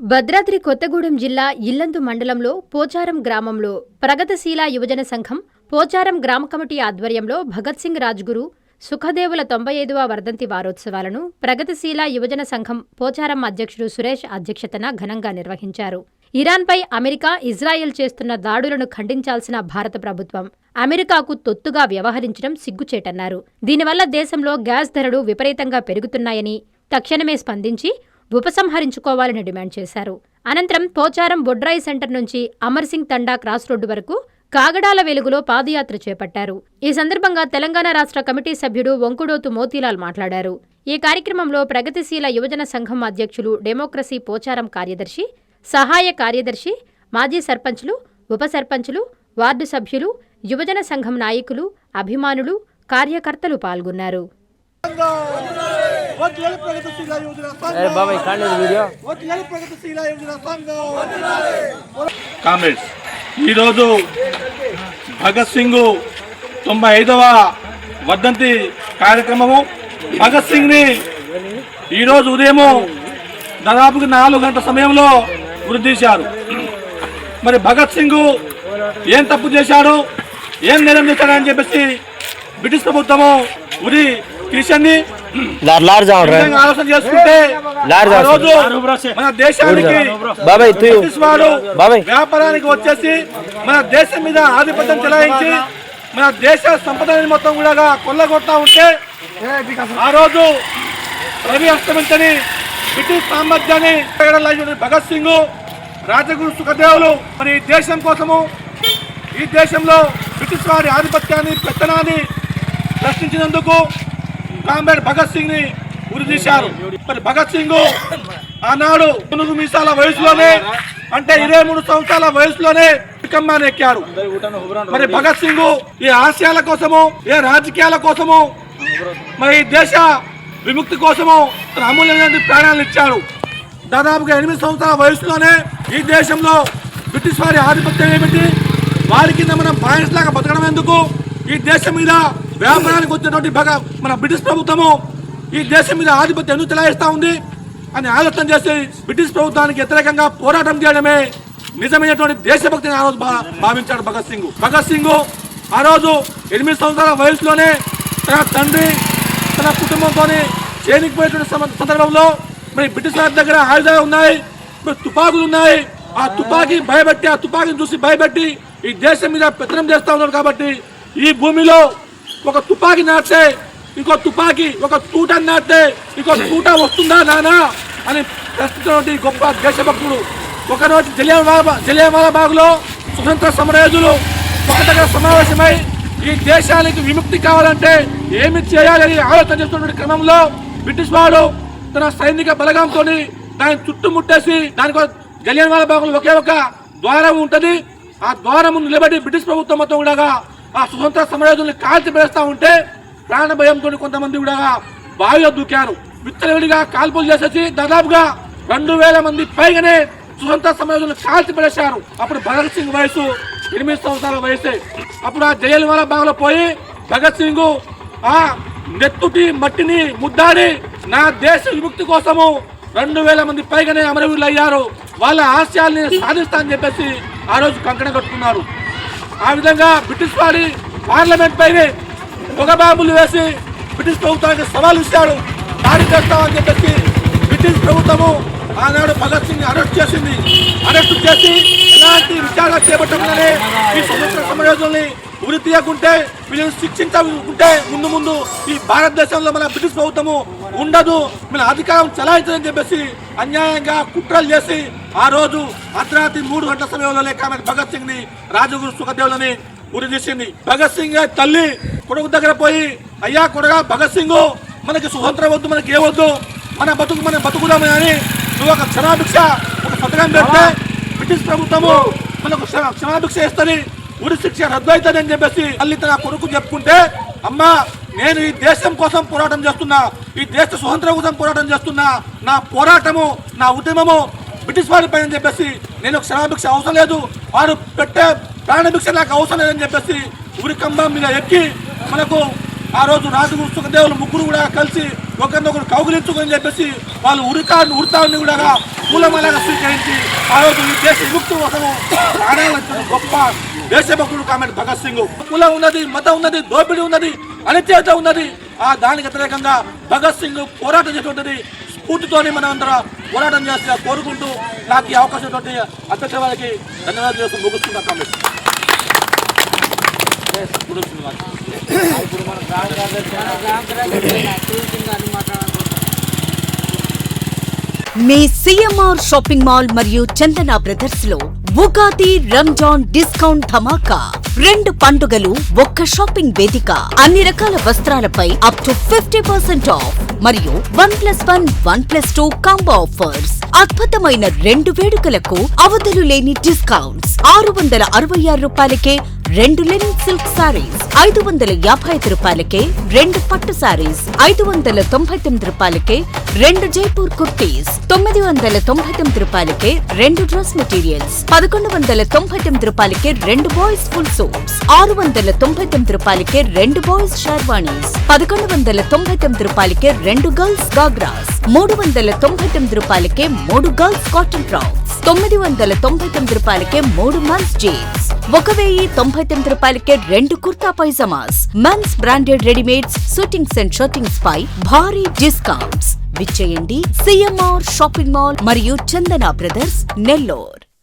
భద్రాద్రి కొత్తగూడెం జిల్లా ఇల్లందు మండలంలో పోచారం గ్రామంలో ప్రగతిశీల యువజన సంఘం పోచారం గ్రామ కమిటీ ఆధ్వర్యంలో భగత్ సింగ్ రాజ్గురు సుఖదేవుల 95వ వర్ధంతి వారోత్సవాలను ప్రగతిశీల యువజన సంఘం పోచారం అధ్యక్షుడు సురేష్ అధ్యక్షతన ఘనంగా నిర్వహించారు. ఇరాన్పై అమెరికా, ఇజ్రాయెల్ చేస్తున్న దాడులను ఖండించాల్సిన భారత ప్రభుత్వం అమెరికాకు తొత్తుగా వ్యవహరించడం సిగ్గుచేటన్నారు. దీనివల్ల దేశంలో గ్యాస్ ధరలు విపరీతంగా పెరుగుతున్నాయని తక్షణమే స్పందించి ఉపసంహరించుకోవాలని డిమాండ్ చేశారు. అనంతరం పోచారం బొడ్రాయి సెంటర్ నుంచి అమర్సింగ్ తండా క్రాస్ రోడ్డు వరకు కాగడాల వెలుగులో పాదయాత్ర చేపట్టారు. ఈ సందర్భంగా తెలంగాణ రాష్ట్ర కమిటీ సభ్యుడు వంకుడోతు మోతీలాల్ మాట్లాడారు. ఈ కార్యక్రమంలో ప్రగతిశీల యువజన సంఘం అధ్యక్షులు, డెమోక్రసీ పోచారం కార్యదర్శి, సహాయ కార్యదర్శి, మాజీ సర్పంచులు, ఉప సర్పంచులు, వార్డు సభ్యులు, యువజన సంఘం నాయకులు, అభిమానులు, కార్యకర్తలు పాల్గొన్నారు. కామ్రేడ్స్, ఈరోజు భగత్ సింగ్ 95వ వర్ధంతి కార్యక్రమము. భగత్ సింగ్ ని ఈరోజు ఉదయము దాదాపుగా 4 గంటల సమయంలో వృద్ధి చేశారు. మరి భగత్ సింగ్ ఏం తప్పు చేశాడు, ఏం నేరం చేశాడని చెప్పేసి బ్రిటిష్ ప్రభుత్వము ఉరి తీసండి ఆలోచన చేసుకుంటే మన దేశానికి వ్యాపారానికి వచ్చేసి మన దేశం మీద ఆధిపత్యం చెలాయించి మన దేశ సంపదని మొత్తం కూడా కొల్లగొడతా ఉంటే ఆ రోజు రవి అస్తమించని బ్రిటిష్ సామ్రాజ్యాన్ని భగత్ సింగ్, రాజగురు సుఖదేవులు మరి దేశం కోసము, ఈ దేశంలో బ్రిటిష్ వారి ఆధిపత్యాన్ని, పెత్తనాన్ని ప్రశ్నించినందుకు కామ్రేడ్ భగత్ సింగ్ ని ఉరితీశారు. మరి భగత్ సింగ్ ఆనాడు 9 మీసాల వయసులోనే, అంటే 23 సంవత్సరాల వయసులోనే కంబాన్ని ఎక్కారు. మరి భగత్ సింగ్ ఈ ఆశయాల కోసము, ఏ రాజకీయాల కోసము, మరి దేశ విముక్తి కోసము తన అమూల్యమైన ప్రాణాలను ఇచ్చాడు. దాదాపుగా 8 సంవత్సరాల వయసులోనే ఈ దేశంలో బ్రిటిష్ వారి ఆధిపత్యం ఏమిటి, వారి కింద మనం బానిస లాగా బతకడం ఎందుకు, ఈ దేశం మీద వ్యాపారానికి వచ్చినటువంటి మన బ్రిటిష్ ప్రభుత్వము ఈ దేశం మీద ఆధిపత్యం ఎందుకు చెలాయిస్తూ ఉంది అని ఆలోచన చేసి బ్రిటిష్ ప్రభుత్వానికి వ్యతిరేకంగా పోరాటం చేయడమే నిజమైనటువంటి దేశభక్తిని ఆ రోజు భావించాడు భగత్ సింగ్. భగత్ సింగ్ ఆ రోజు 8 సంవత్సరాల వయసులోనే తన తండ్రి, తన కుటుంబంతో చేనికి పోయేటువంటి సందర్భంలో మరి బ్రిటిష్ వారి దగ్గర ఆయుధాలు ఉన్నాయి, తుపాకులు ఉన్నాయి. ఆ తుపాకీ భయపెట్టి, ఆ తుపాకీని చూసి భయపెట్టి ఈ దేశం మీద పెత్తనం చేస్తూ ఉన్నారు. కాబట్టి ఈ భూమిలో ఒక తుపాకీ నాటితే ఇంకో తుపాకీ, ఒక తూట నాటితే ఇంకో తూట వస్తుందా నానా అని ప్రశ్నించినటువంటి గొప్ప దేశభక్తుడు. ఒకరోజు జలియన్వాలా బాగ్లో స్వతంత్ర సమరయోధులు ఒక దగ్గర సమావేశమై ఈ దేశానికి విముక్తి కావాలంటే ఏమి చేయాలని ఆలోచన చేస్తున్న క్రమంలో బ్రిటిష్ వాడు తన సైనిక బలగంతో దాన్ని చుట్టుముట్టేసి, దానికి జలియన్వాలా బాగ్లో ఒకే ఒక ద్వారం ఉంటుంది. ఆ ద్వారం నిలబడి బ్రిటిష్ ప్రభుత్వం మొత్తం కూడా ఆ స్వతంత్ర సమరయోధుల్ని కాల్చి పెడతా ఉంటే ప్రాణ భయంతో కొంతమంది కూడా బావిలో దూకారు. విత్తలవిడిగా కాల్పులు చేసేసి దాదాపుగా 2000 మంది పైగానే స్వతంత్ర సమరయోధుల్ని కాల్చి పడేశారు. అప్పుడు భగత్ సింగ్ వయసు 8 సంవత్సరాల వయసే. అప్పుడు ఆ జలియన్వాలా బాగ్లో పోయి భగత్ సింగ్ ఆ నెత్తుటి మట్టిని ముద్దాడి నా దేశ విముక్తి కోసము 2000 మంది పైగానే అమరవీరులు అయ్యారు, వాళ్ళ ఆశయాల్ని సాధిస్తా అని చెప్పేసి ఆ రోజు కంకణ కట్టుకున్నారు. ఆ విధంగా బ్రిటిష్ వారి పార్లమెంట్ పైన పొగ బాంబులు వేసి బ్రిటిష్ ప్రభుత్వానికి సవాల్ ఇచ్చాడు. దాడి చేస్తామని చెప్పేసి బ్రిటిష్ ప్రభుత్వము ఆనాడు భగత్ సింగ్ అరెస్ట్ చేసింది. అరెస్ట్ చేసి ఎలాంటి విచారణ చేపట్టకుండానే ఈ స్వతంత్ర సమరయోధుల్ని ఉరి తీయకుంటే, వీళ్ళని శిక్షించకుంటే ముందు ఈ భారతదేశంలో మన బ్రిటిష్ ప్రభుత్వము ఉండదు, మన అధికారం చలాయించదని చెప్పేసి అన్యాయంగా కుట్రలు చేసి ఆ రోజు అర్ధరాత్రి 3 గంటల సమయంలో లేక భగత్ సింగ్ ని, రాజగురు సుఖదేవులని ఉరి తీసింది. భగత్ సింగ్ తల్లి కొడుకు దగ్గర పోయి, అయ్యా కొడుగా భగత్ సింగ్, మనకి స్వతంత్రం వద్దు, మనకి ఏవద్దు, మన బతుకుదాము అని నువ్వు ఒక క్షమాభిక్ష, ఒక పథకం పెడితే బ్రిటిష్ ప్రభుత్వము మనకు క్షమాభిక్ష ఇస్తుంది, ఉరి శిక్ష రద్దు అవుతుందని చెప్పేసి తల్లి తన కొడుకు చెప్పుకుంటే, అమ్మా నేను ఈ దేశం కోసం పోరాటం చేస్తున్నా, ఈ దేశ స్వతంత్రం కోసం పోరాటం చేస్తున్నా, నా పోరాటము, నా ఉద్యమము బ్రిటిష్ వారి పైన చెప్పేసి నేను క్షమాభిక్ష అవసరం లేదు, వారు పెట్టే ప్రాణభిక్ష నాకు అవసరం లేదని చెప్పేసి ఉరి కంబం మీద ఎక్కి మనకు ఆ రోజు రాజగురు సుఖదేవులు ముగ్గురు కూడా కలిసి ఒకరినొకరు కౌగిలించుకొని చెప్పేసి వాళ్ళు ఉడతాన్ని కూడా మూలమలాగా స్వీకరించి ఆ రోజు ఈ దేశ విముక్తి కోసము ప్రాణాలను గొప్ప దేశభక్తుడు కామెంట్ భగత్ సింగ్. కులం ఉన్నది, మతం ఉన్నది, దోపిడీ ఉన్నది, అనిత్యత ఉన్నది. దానికి వ్యతిరేకంగా భగత్ సింగ్ పోరాటం చేసేటువంటిది స్ఫూర్తితోని మనం అందరం పోరాటం చేస్తే కోరుకుంటూ నాకు ఈ అవకాశం తోటి అధ్యక్ష వారికి ధన్యవాదాలు చేస్తూ ముగుస్తున్నా కామెంట్. మీ సిఎంఆర్ షాపింగ్ మాల్ మరియు చందన బ్రదర్స్ లో ఉగాది రంజాన్ డిస్కౌంట్ ధమాకా. 2 పండుగలు ఒక్క షాపింగ్ వేదిక. అన్ని రకాల వస్త్రాలపై అప్ టు 50% ఆఫ్ మరియు 1+1 1+2 కాంబో ఆఫర్స్. అద్భుతమైన 2 వేడుకలకు అవధులు లేని డిస్కౌంట్స్. 666 రూపాయలకే 2 లెనిన్ సిల్క్ సారీస్, 555 రూపాయలకే 2 పట్టు సారీస్, 599 రూపాయలకే 2 జైపూర్ కుర్తీస్, 999 రూపాయలకే 2 డ్రెస్ మెటీరియల్స్, 1199 రూపాయలకే 2 బాయ్స్ ఫుల్ సూట్స్, 699 రూపాయలకే 2 బాయ్స్ షర్వాణీస్, 1199 రూపాయలకే 2 గర్ల్స్ గాగ్రాస్, 399 రూపాయలకే 3 గర్ల్స్ కాటన్ ఫ్రాక్స్, 999 రూపాయలకే 3 మెన్స్ జీన్స్, 1099 రూపాయలకే 2 kurta pyjamas. Men's branded readymades, suitings and shirtings పై భారీ డిస్కౌంట్స్. విచ్చేయండి సిఎంఆర్ షాపింగ్ మాల్ మరియు చందన బ్రదర్స్, నెల్లూరు.